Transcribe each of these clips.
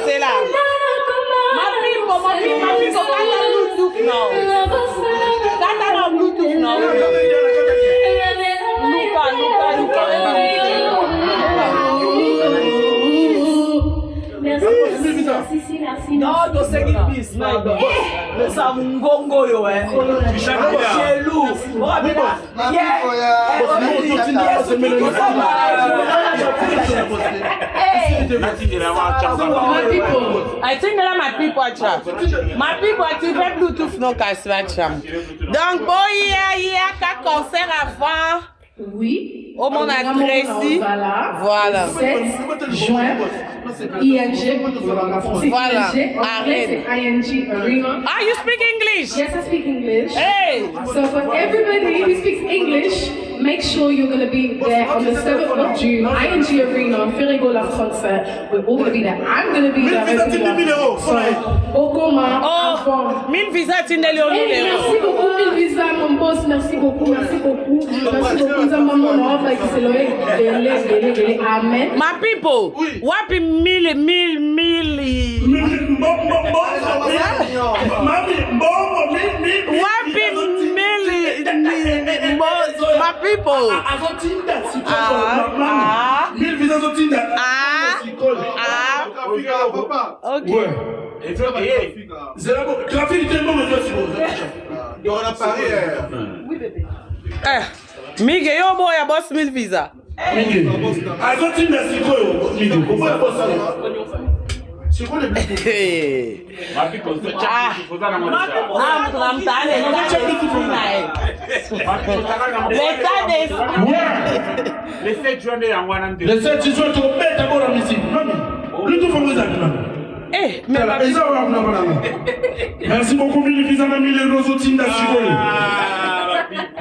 C'est là. Merci. Non, tu sais qu'il pisse, mais ça m'gongo yo, hein. C'est lourd. I think that my people are trapped. My people are trapped Bluetooth no casse-matcham. Donc, bon, il y a qu'un concert avant. Oui. Au mon adresse ici. Voilà. 7 juin. ING. Voilà. Arrête. ING Arena. Ah, you speak English? Yes, I speak English. Hey. So for everybody who speaks English, make sure you're going to be there on the 7th of June. ING Arena, Firigola concert. We're all going to be there. I'm going to be there. So, Okoma. Oh, 1000 visas, tu n'es pas merci beaucoup, 1000 visas, mon boss. Merci beaucoup. Merci beaucoup. Amen. My people, what be mille. What be my people. Okay. Miguel, yo boy, a boss 1000 visa. Le 7 juin, le 7 juin, tu vas mettre d'abord la musique. Le tout faut vous appeler. Eh, mais merci beaucoup, Mille Visa, Mille Rosotina,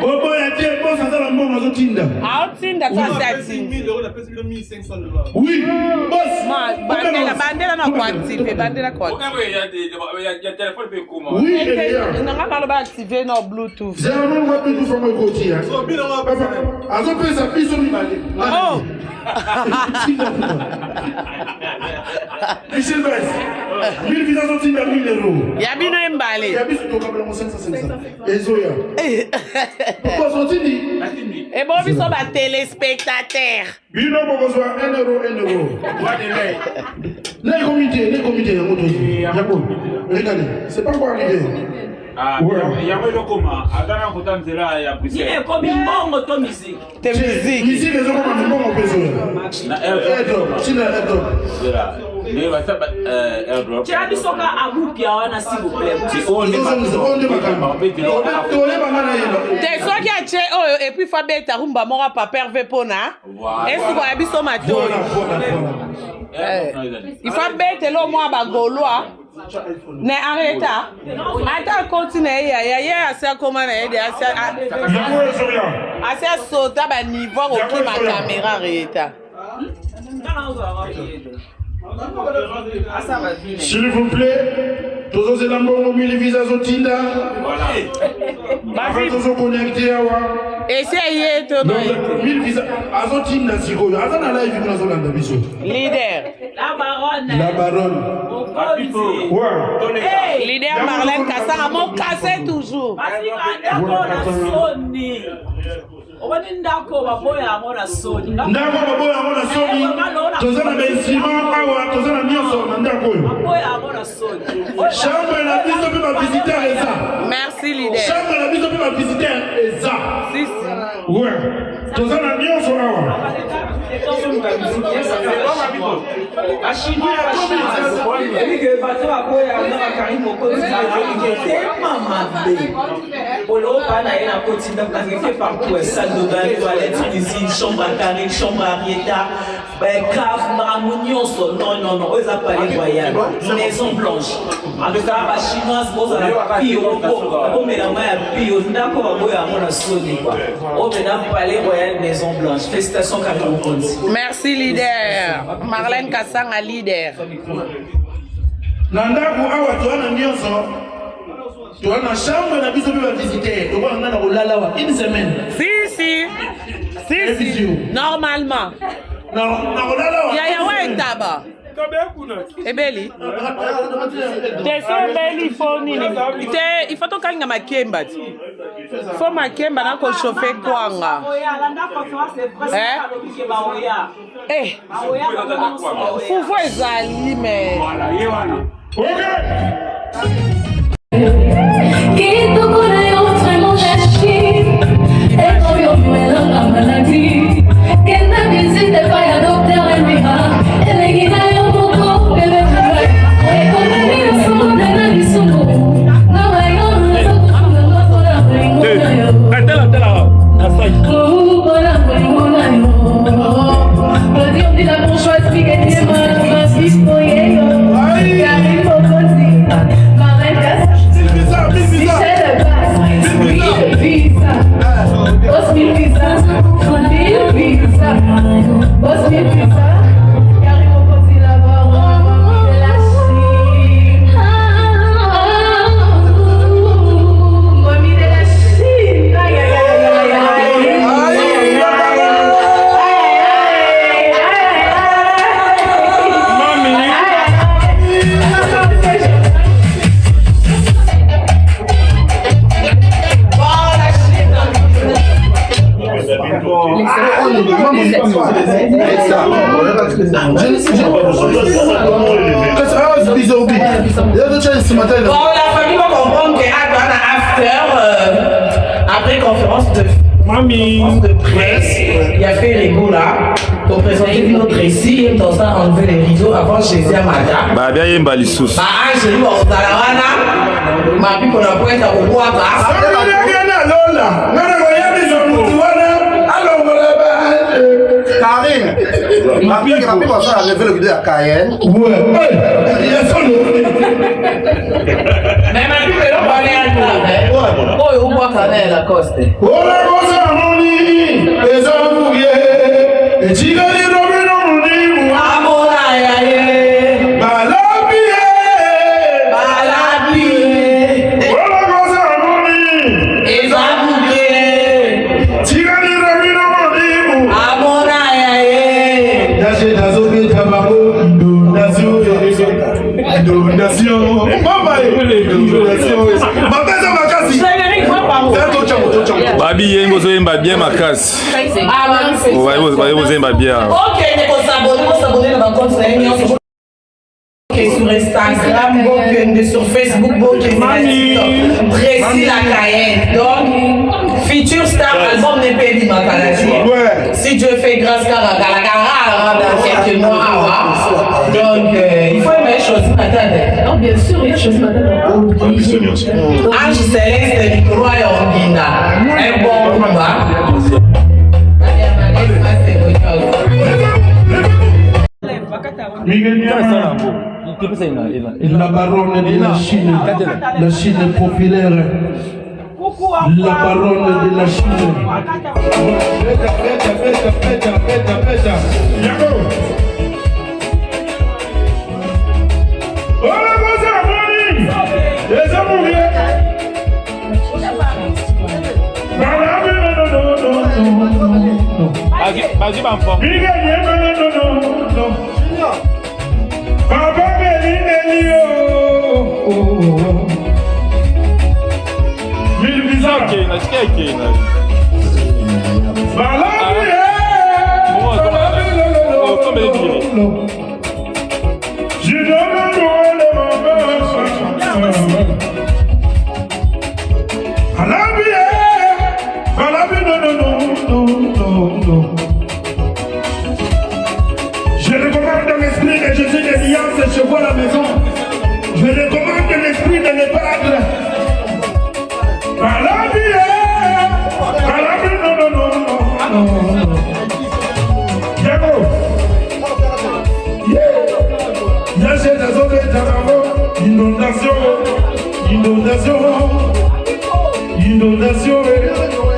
Bobo ya tie boss azala mbongo azotinda. Aotinda toi c'est 10 000 euros, la place de 1500 $. Oui, boss. bandela na koactive bandela koactive Il y a téléphone qui est comment? Oui, il est là. nanga baloba active na bluetooth J'ai un nom de Bluetooth from Ekoti. Azopesa biso mibale. oh Michel Bass. 1000 visas sont 10 000 euros. ya bino embale Ya biso to kabla mo 500. Ezoya. Boss otindi. ebo biso ba téléspectateur Bino bokozwa 1 euro 1 euro. Les comités ya moto. Yako. Regardez, c'est pas encore arrivé. Ah, il y a un comment? Adana Kotanzela, il y a plus. Il est comme une bombe de musique. te musique Ici les gens comme bon besoin. Airdrop, c'est airdrop. Mais va ça airdrop. Tu as dit ça à vous, Pierre, s'il vous plaît. On est bakamba. On est bakamba. te soki atie oyo et puis fa beta rumba moko paperve mpona esiko ya biso matoi il faut betele au moins bagolwa ne arrêta ata continue ya ase akoma na yede ase asota baniveau okima caméra arrêta S'il vous plaît, tous os elambongo 1000 visas otinda. Voilà. Tous os connectés awa. essaye to 1000 visas azotinda sikoyo. Azana live kuna zolanda biso. leader La baronne. Ouais. leader Marlène Kassanga mo cassé toujours ndako baboya mona soni tozana bainstrument awa tozana nyonso na ndako oyo chambre na biso mpe bavisiteur eza merci leader chambre na biso mpe bavisiteur eza we tozana nyonso awa salle de bain, toilette, cuisine, chambre à carré, chambre à rieta, cave, marmonios, non, eux appellent royal, maison blanche. En tout cas, la chinoise, vous avez la pire, on met la main à pire, d'accord, on a mon assaut, quoi. On met la palais royal, maison blanche. Félicitations, Carlo Conti. merci leader Marlène Kassanga leader na ndako awa towana nyonso towana chambre na biso mpe bavisiteur tokonanga na kolala wa une semaine si normalement na kolala wa yaya wa etaba ebeli te so ebeli fo nini te ifo tokalinga makemba ti fo makemba na kochauffe kwanga fufu ezali me Bon, la famille va comprendre qu'à après conférence de presse, il y a fait les goûts là pour présenter notre récit. Dans ça, enlever les rideaux avant Jésus à Mada. Bah, bien, il y a un balissous. Bah, Angélie, bon, Talawana, ma pipe, on a pointe à Ououaka. Karine, ma fille va enlever le vidéo à Cayenne. Mais ma pipe, elle va aller à la. Oh, Ououaka, elle a Lacoste. Oh la cosa moni, ezamouye, echigani domino moni, Amona yaye, balabie. balabie, Oh la cosa moni, ezabouye, echigani domino moni, amona yaye. daje dazobe tabako, inondation. Mama inondation. Mabeza makasi. Babi yengo zo yemba bien makasi. Ah, magnifique. Oye vous yemba bien. Ok, ne faut s'abonner dans ma compte sur Instagram, sur Facebook, Précis la Cayenne. Donc, Future Star album n'est pas dit Ouais. si Dieu fait grâce à dans quelques mois. Donc, il faut aimer les choses. Attendez. Non, bien sûr, il y a des choses maintenant. Ange Céleste, micro et Orgina. Un bon combat. La baronne de la Chine populaire. La baronne de la Chine. Peta. Yako. Oh la cosa moni. Ezamouye. Non. Vas-y, enfant. Non. Papa Belinelio. Mille bizarre. Je donne le non. Je recommande l'esprit que je suis des liances et je vois la maison. Je recommande l'esprit de l'épâtre. Par la vie, non. Diego. Y'a des hommes inondation.